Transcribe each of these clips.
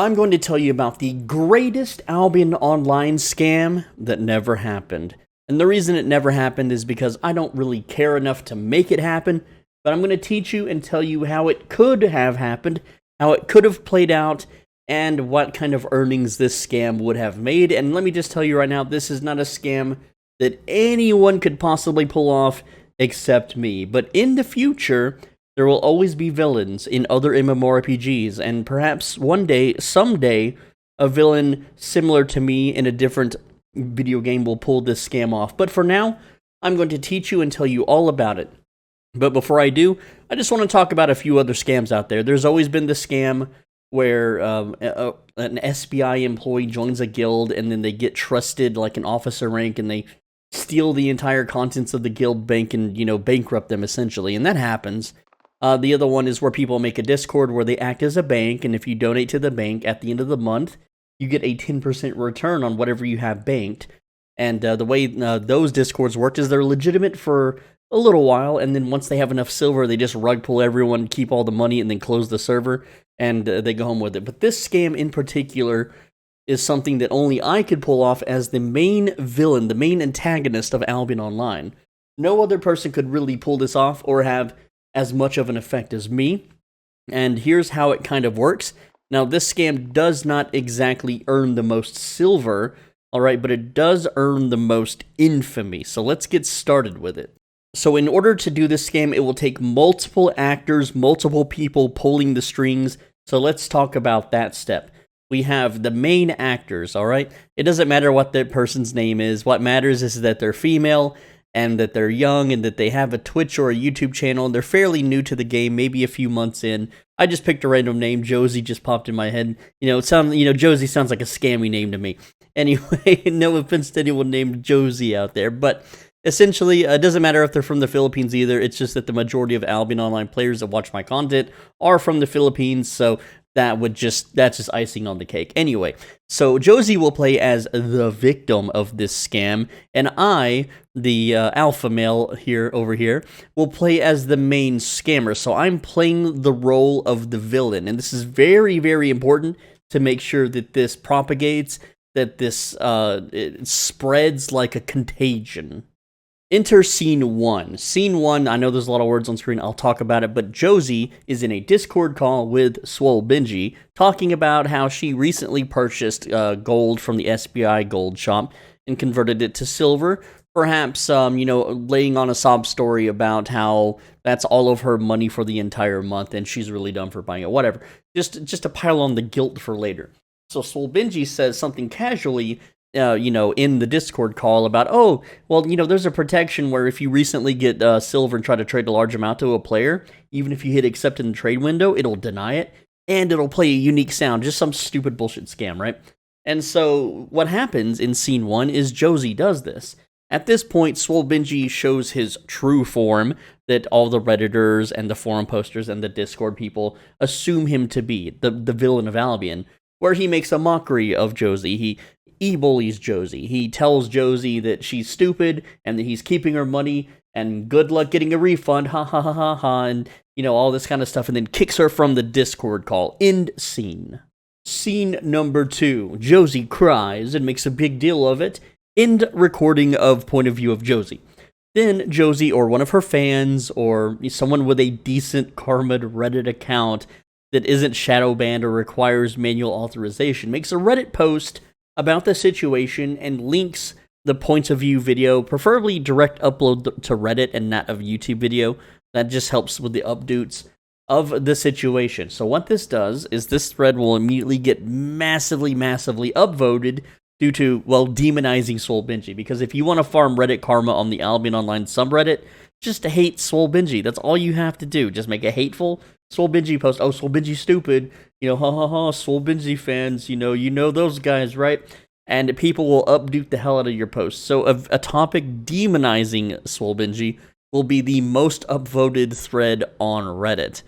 I'm going to tell you about the greatest Albion Online scam that never happened. And the reason it never happened is because I don't really care enough to make it happen, but I'm going to teach you and tell you how it could have happened, how it could have played out, and what kind of earnings this scam would have made. And let me just tell you right now, this is not a scam that anyone could possibly pull off except me. But in the future, there will always be villains in other MMORPGs, and perhaps one day, someday, a villain similar to me in a different video game will pull this scam off. But for now, I'm going to teach you and tell you all about it. But before I do, I just want to talk about a few other scams out there. There's always been the scam where an SBI employee joins a guild and then they get trusted like an officer rank and they steal the entire contents of the guild bank and, bankrupt them essentially. And that happens. The other one is where people make a Discord where they act as a bank, and if you donate to the bank at the end of the month, you get a 10% return on whatever you have banked. And the way those Discords work is they're legitimate for a little while, and then once they have enough silver, they just rug pull everyone, keep all the money, and then close the server, and they go home with it. But this scam in particular is something that only I could pull off as the main villain, the main antagonist of Albion Online. No other person could really pull this off or have as much of an effect as me, and here's how it kind of works. Now, this scam does not exactly earn the most silver, alright, but it does earn the most infamy, so let's get started with it. So in order to do this scam, it will take multiple actors, multiple people pulling the strings, so let's talk about that step. We have the main actors, alright? It doesn't matter what that person's name is, what matters is that they're female, and that they're young, and that they have a Twitch or a YouTube channel, and they're fairly new to the game, maybe a few months in. I just picked a random name. Josie just popped in my head. Josie sounds like a scammy name to me. Anyway, no offense to anyone named Josie out there, but essentially, it doesn't matter if they're from the Philippines either. It's just that the majority of Albion Online players that watch my content are from the Philippines, so that's just icing on the cake. Anyway, so Josie will play as the victim of this scam, and I, the alpha male over here, will play as the main scammer. So I'm playing the role of the villain, and this is very, very important to make sure that this propagates, that this it spreads like a contagion. Enter Scene 1. Scene 1, I know there's a lot of words on screen, I'll talk about it, but Josie is in a Discord call with Swole Benji, talking about how she recently purchased gold from the SBI gold shop and converted it to silver, perhaps, laying on a sob story about how that's all of her money for the entire month and she's really done for buying it, whatever. Just to pile on the guilt for later. So Swole Benji says something casually, in the Discord call about, there's a protection where if you recently get silver and try to trade a large amount to a player, even if you hit accept in the trade window, it'll deny it, and it'll play a unique sound, just some stupid bullshit scam, right? And so what happens in Scene 1 is Josie does this. At this point, Swole Benji shows his true form that all the Redditors and the forum posters and the Discord people assume him to be, the villain of Albion, where he makes a mockery of Josie. He bullies Josie. He tells Josie that she's stupid and that he's keeping her money and good luck getting a refund, ha ha ha ha ha, and all this kind of stuff, and then kicks her from the Discord call. End scene. Scene number 2. Josie cries and makes a big deal of it. End recording of point of view of Josie. Then Josie or one of her fans or someone with a decent karma Reddit account that isn't shadow banned or requires manual authorization makes a Reddit post about the situation and links the points of view video, preferably direct upload to Reddit and not a YouTube video. That just helps with the updates of the situation. So what this does is this thread will immediately get massively, massively upvoted due to, demonizing Swole Benji. Because if you want to farm Reddit karma on the Albion Online subreddit, just hate Swole Benji. That's all you have to do. Just make a hateful Swole Benji post. Oh, Swole Benji stupid. Ha ha ha, Swole Benji fans, you know those guys, right? And people will update the hell out of your post. So a topic demonizing Swole Benji will be the most upvoted thread on Reddit.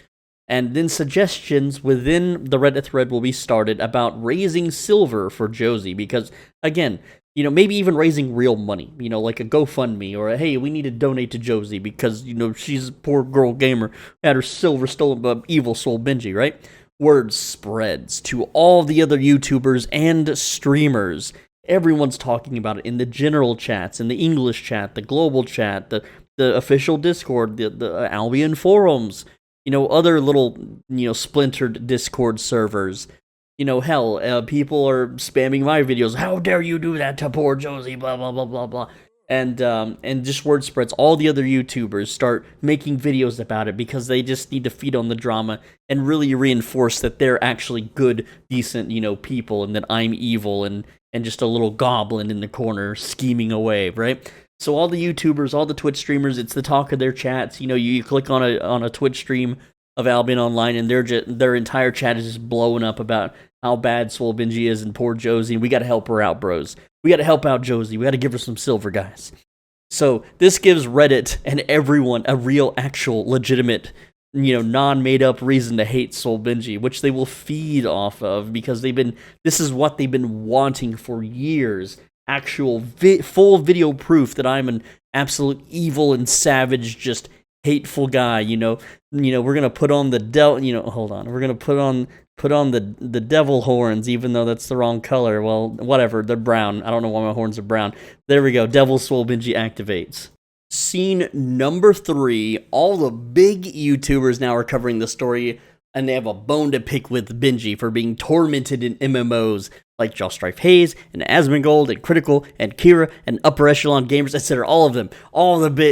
And then suggestions within the Reddit thread will be started about raising silver for Josie. Because, again, maybe even raising real money, like a GoFundMe or hey, we need to donate to Josie because, she's a poor girl gamer, had her silver stolen by evil Swole Benji, right? word spreads to all the other YouTubers and streamers. Everyone's talking about it in the general chats, in the English chat, the global chat, the official Discord, the Albion forums, other little, splintered Discord servers. Hell, people are spamming my videos. How dare you do that to poor Josie? Blah blah blah blah blah. And just word spreads. All the other YouTubers start making videos about it because they just need to feed on the drama and really reinforce that they're actually good, decent, people, and that I'm evil and just a little goblin in the corner scheming away, right? So all the YouTubers, all the Twitch streamers, it's the talk of their chats. You click on a Twitch stream of Albion Online, and their entire chat is just blowing up about how bad Swole Benji is and poor Josie. We got to help her out, bros. We got to help out Josie. We got to give her some silver, guys. So this gives Reddit and everyone a real, actual, legitimate, non-made-up reason to hate Swole Benji, which they will feed off of because this is what they've been wanting for years. Actual full video proof that I'm an absolute evil and savage, just hateful guy. We're gonna put on the hold on. We're gonna put on the devil horns, even though that's the wrong color. Well, whatever. They're brown. I don't know why my horns are brown. There we go. Devil Swole Benji activates. Scene number 3. All the big YouTubers now are covering the story, and they have a bone to pick with Benji for being tormented in MMOs like Josh Strife Hayes and Asmongold and Critical and Kira and Upper Echelon Gamers, etc. All of them,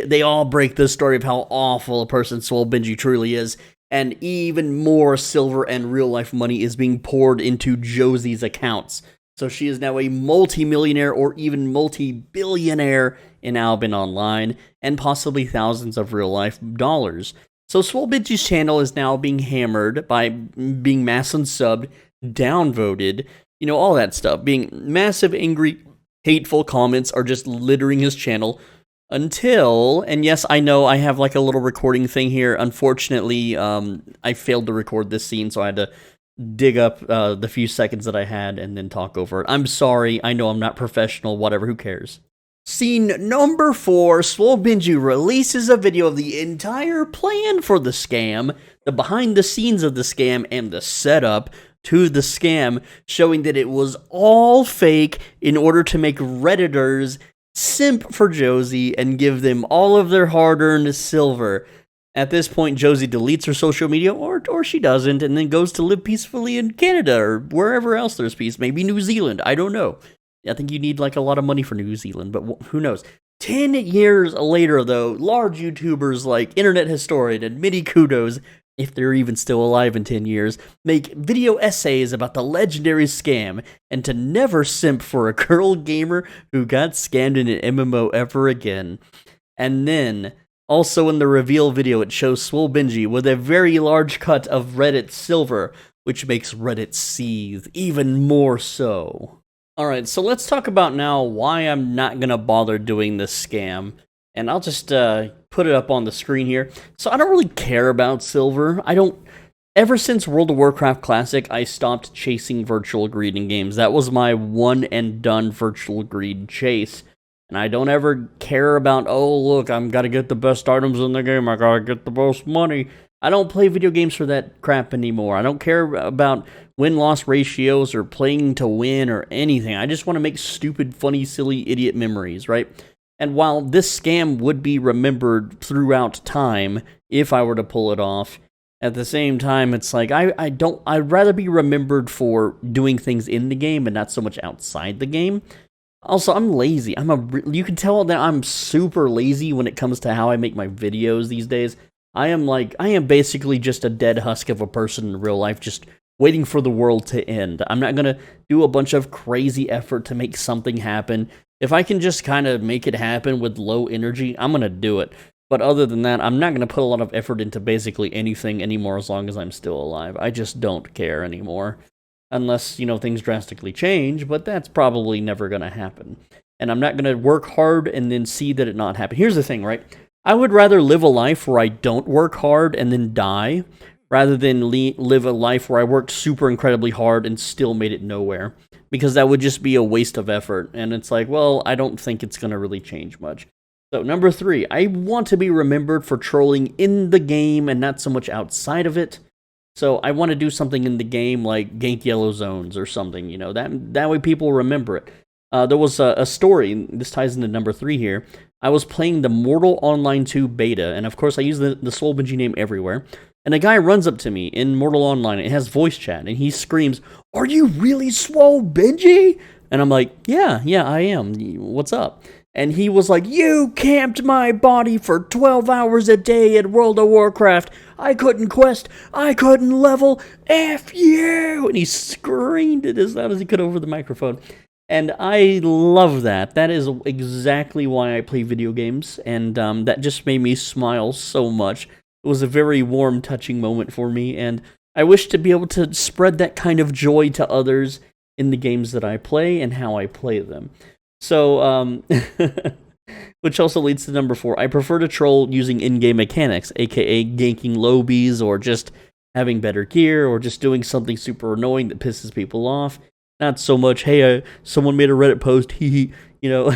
they all break the story of how awful a person Swole Benji truly is, and even more silver and real life money is being poured into Josie's accounts. So she is now a multi-millionaire or even multi-billionaire in Albion Online, and possibly thousands of real life dollars. So Swole Benji's channel is now being hammered by being mass unsubbed, downvoted, all that stuff. Being massive, angry, hateful comments are just littering his channel until, and yes, I know I have like a little recording thing here. Unfortunately, I failed to record this scene, so I had to dig up the few seconds that I had and then talk over it. I'm sorry. I know I'm not professional. Whatever. Who cares? Scene number 4, Swole Benji releases a video of the entire plan for the scam, the behind the scenes of the scam, and the setup to the scam, showing that it was all fake in order to make Redditors simp for Josie and give them all of their hard-earned silver. At this point, Josie deletes her social media, or she doesn't, and then goes to live peacefully in Canada or wherever else there's peace. Maybe New Zealand. I don't know. I think you need like a lot of money for New Zealand, but who knows? 10 years later, though, large YouTubers like Internet Historian and Mini Kudos, if they're even still alive in 10 years, make video essays about the legendary scam and to never simp for a girl gamer who got scammed in an MMO ever again. And then, also in the reveal video, it shows Swole Benji with a very large cut of Reddit silver, which makes Reddit seethe even more so. Alright, so let's talk about now why I'm not gonna bother doing this scam. And I'll just put it up on the screen here. So I don't really care about silver. Ever since World of Warcraft Classic, I stopped chasing virtual greed in games. That was my one and done virtual greed chase. And I don't ever care about, oh look, I'm gotta get the best items in the game, I gotta get the most money. I don't play video games for that crap anymore. I don't care about win-loss ratios or playing to win or anything. I just want to make stupid, funny, silly, idiot memories, right? And while this scam would be remembered throughout time if I were to pull it off, at the same time, it's like, I'd rather be remembered for doing things in the game and not so much outside the game. Also, I'm lazy. You can tell that I'm super lazy when it comes to how I make my videos these days. I am basically just a dead husk of a person in real life, just waiting for the world to end. I'm not gonna do a bunch of crazy effort to make something happen. If I can just kind of make it happen with low energy, I'm gonna do it. But other than that, I'm not gonna put a lot of effort into basically anything anymore as long as I'm still alive. I just don't care anymore. Unless, things drastically change, but that's probably never gonna happen. And I'm not gonna work hard and then see that it not happen. Here's the thing, right? I would rather live a life where I don't work hard and then die, rather than live a life where I worked super incredibly hard and still made it nowhere. Because that would just be a waste of effort. And it's like, well, I don't think it's going to really change much. So, number 3, I want to be remembered for trolling in the game and not so much outside of it. So I want to do something in the game like gank yellow zones or something, you know, that way people remember it. There was a story, this ties into number 3 here. I was playing the Mortal Online 2 beta, and of course I use the Swole Benji name everywhere. And a guy runs up to me in Mortal Online, it has voice chat, and he screams, "Are you really Swole Benji?" And I'm like, yeah, I am. What's up? And he was like, "You camped my body for 12 hours a day in World of Warcraft. I couldn't quest. I couldn't level. F you!" And he screamed it as loud as he could over the microphone. And I love that. That is exactly why I play video games. And that just made me smile so much. It was a very warm, touching moment for me. And I wish to be able to spread that kind of joy to others in the games that I play and how I play them. So, which also leads to number 4. I prefer to troll using in-game mechanics, aka ganking lobies, or just having better gear, or just doing something super annoying that pisses people off. Not so much, hey, someone made a Reddit post, hee, you know.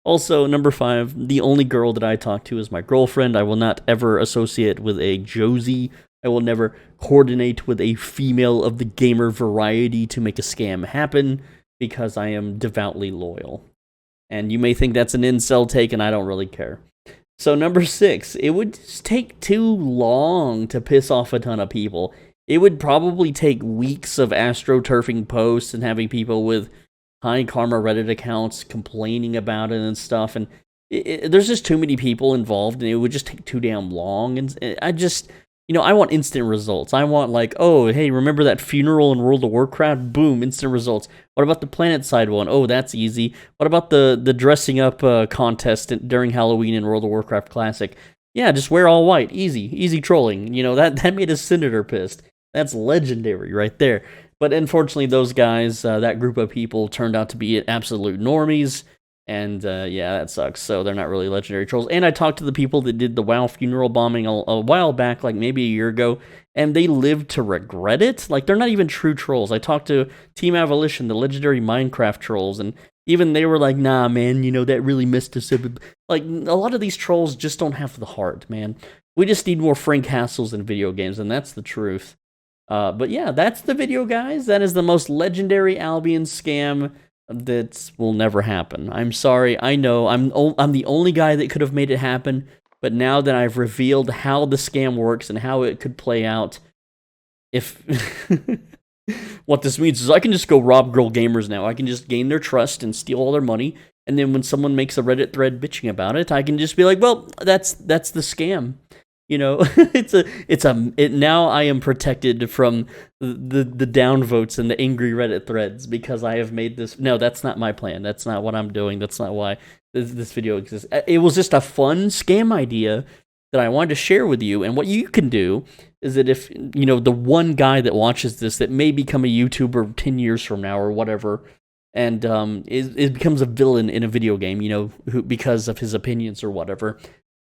Also, number 5, the only girl that I talk to is my girlfriend. I will not ever associate with a Josie. I will never coordinate with a female of the gamer variety to make a scam happen, because I am devoutly loyal. And you may think that's an incel take, and I don't really care. So number 6, it would just take too long to piss off a ton of people. It would probably take weeks of astroturfing posts and having people with high karma Reddit accounts complaining about it and stuff. And there's just too many people involved, and it would just take too damn long. And I just... You know, I want instant results. I want like, oh, hey, remember that funeral in World of Warcraft? Boom, instant results. What about the planet side one? Oh, that's easy. What about the dressing up contest during Halloween in World of Warcraft Classic? Yeah, just wear all white. Easy trolling. You know, that made a senator pissed. That's legendary right there. But unfortunately, those guys, that group of people turned out to be absolute normies. And, yeah, that sucks. So they're not really legendary trolls. And I talked to the people that did the WoW funeral bombing a while back, like maybe a year ago, and they lived to regret it. Like, they're not even true trolls. I talked to Team Avolition, the legendary Minecraft trolls, and even they were like, nah, man, you know, that really messed us up. Like, a lot of these trolls just don't have the heart, man. We just need more Frank Castles in video games, and that's the truth. But yeah, that's the video, guys. That is the most legendary Albion scam that will never happen. I'm sorry, I know, I'm the only guy that could have made it happen, but now that I've revealed how the scam works and how it could play out, if... what this means is I can just go rob girl gamers now. I can just gain their trust and steal all their money, and then when someone makes a Reddit thread bitching about it, I can just be like, well, that's the scam. You know, now I am protected from the downvotes and the angry Reddit threads because I have made this. No, that's not my plan. That's not what I'm doing. That's not why this video exists. It was just a fun scam idea that I wanted to share with you. And what you can do is that if, you know, the one guy that watches this that may become a YouTuber 10 years from now or whatever, and it becomes a villain in a video game, you know, because of his opinions or whatever,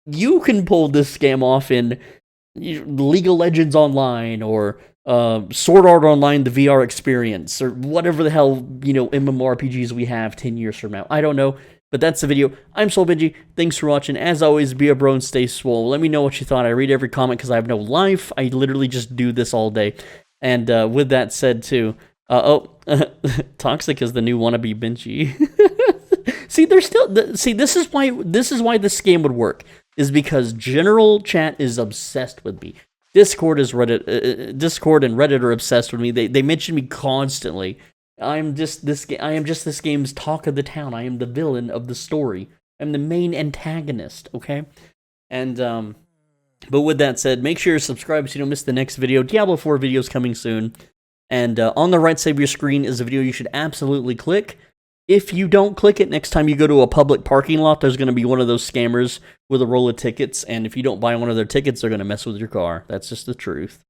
you can pull this scam off in League of Legends Online or Sword Art Online, the VR experience, or whatever the hell, you know, MMORPGs we have 10 years from now. I don't know, but that's the video. I'm Swole Benji. Thanks for watching. As always, be a bro and stay swole. Let me know what you thought. I read every comment because I have no life. I literally just do this all day. And with that said, too, Toxic is the new wannabe Benji. See, there's still... See, this is why this scam would work. Is because general chat is obsessed with me. Discord and Reddit are obsessed with me. They mention me constantly. I am just this game's talk of the town. I am the villain of the story. I'm the main antagonist, okay? And but with that said, make sure you're subscribed so you don't miss the next video. Diablo 4 videos coming soon. And on the right side of your screen is a video you should absolutely click. If you don't click it, next time you go to a public parking lot, there's going to be one of those scammers with a roll of tickets, and if you don't buy one of their tickets, they're going to mess with your car. That's just the truth.